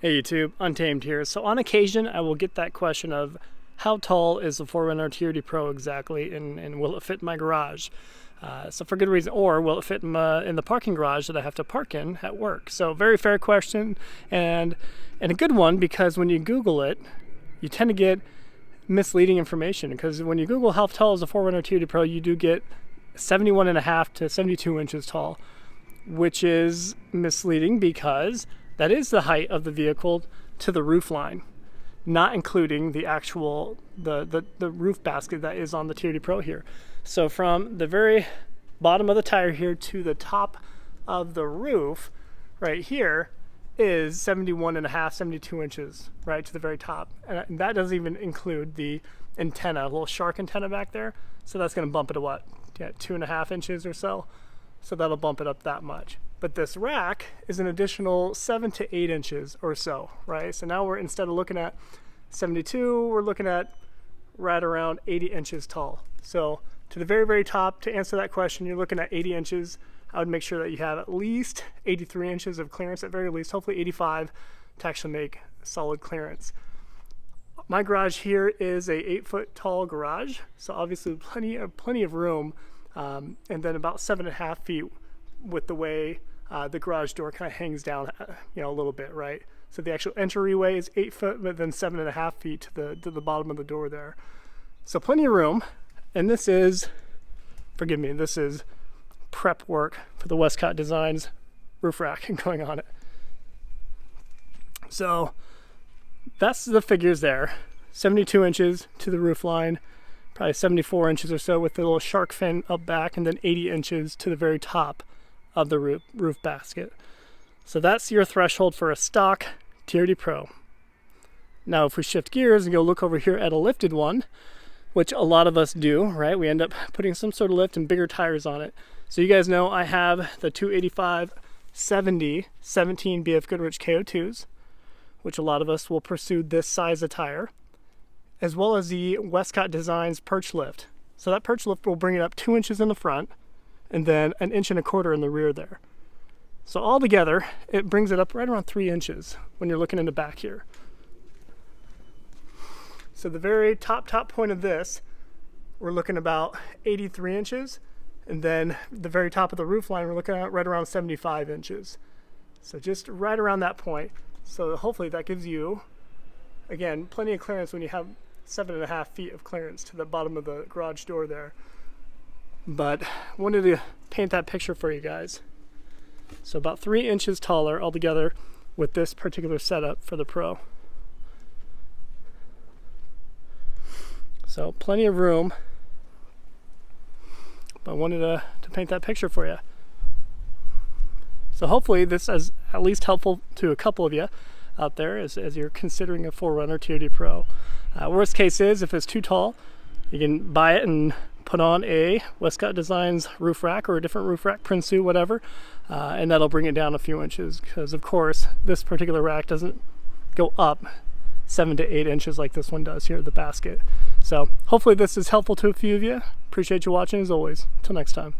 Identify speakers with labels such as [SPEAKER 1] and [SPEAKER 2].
[SPEAKER 1] Hey YouTube, Untamed here. So on occasion I will get that question of how tall is the 4Runner TRD Pro exactly, and will it fit in my garage? So for good reason, or will it fit in the parking garage that I have to park in at work? So very fair question, and a good one, because when you Google it, you tend to get misleading information, because when you Google how tall is the 4Runner TRD Pro, you do get 71.5 to 72 inches tall, which is misleading because that is the height of the vehicle to the roof line, not including the actual the roof basket that is on the TRD Pro here. So from the very bottom of the tire here to the top of the roof right here is 71.5, 72 inches, right to the very top. And that doesn't even include the antenna, a little shark antenna back there. So that's going to bump it to what? Yeah, 2.5 inches or so. So that'll bump it up that much. But this rack is an additional 7 to 8 inches or so, right? So now we're, instead of looking at 72, we're looking at right around 80 inches tall. So to the very, very top, to answer that question, you're looking at 80 inches. I would make sure that you have at least 83 inches of clearance, at very least, hopefully 85, to actually make solid clearance. My garage here is a 8-foot tall garage, so obviously plenty of room, and then about 7.5 feet with the way the garage door kind of hangs down, a little bit, right? So the actual entryway is 8 foot, but then 7.5 feet to the bottom of the door there. So plenty of room, and this is, forgive me, this is prep work for the Westcott Designs roof rack going on it. So that's the figures there. 72 inches to the roof line, probably 74 inches or so with the little shark fin up back, and then 80 inches to the very top of the roof basket. So that's your threshold for a stock TRD Pro. Now if we shift gears and go look over here at a lifted one, which a lot of us do, right? We end up putting some sort of lift and bigger tires on it. So you guys know I have the 285/70 17 BFGoodrich KO2s, which a lot of us will pursue this size of tire, as well as the Westcott Designs Perch lift. So that Perch lift will bring it up 2 inches in the front, and then 1.25 inches in the rear there. So all together, it brings it up right around 3 inches when you're looking in the back here. So the very top point of this, we're looking about 83 inches, and then the very top of the roof line, we're looking at right around 75 inches. So just right around that point. So hopefully that gives you, again, plenty of clearance when you have 7.5 feet of clearance to the bottom of the garage door there. But wanted to paint that picture for you guys. So about 3 inches taller altogether with this particular setup for the Pro. So plenty of room, but I wanted to paint that picture for you. So hopefully this is at least helpful to a couple of you out there as you're considering a 4Runner TRD Pro. Worst case is, if it's too tall, you can buy it and put on a Westcott Designs roof rack or a different roof rack, Prinsu, whatever, and that'll bring it down a few inches, because of course this particular rack doesn't go up 7 to 8 inches like this one does here at the basket. So hopefully this is helpful to a few of you. Appreciate you watching as always. Till next time.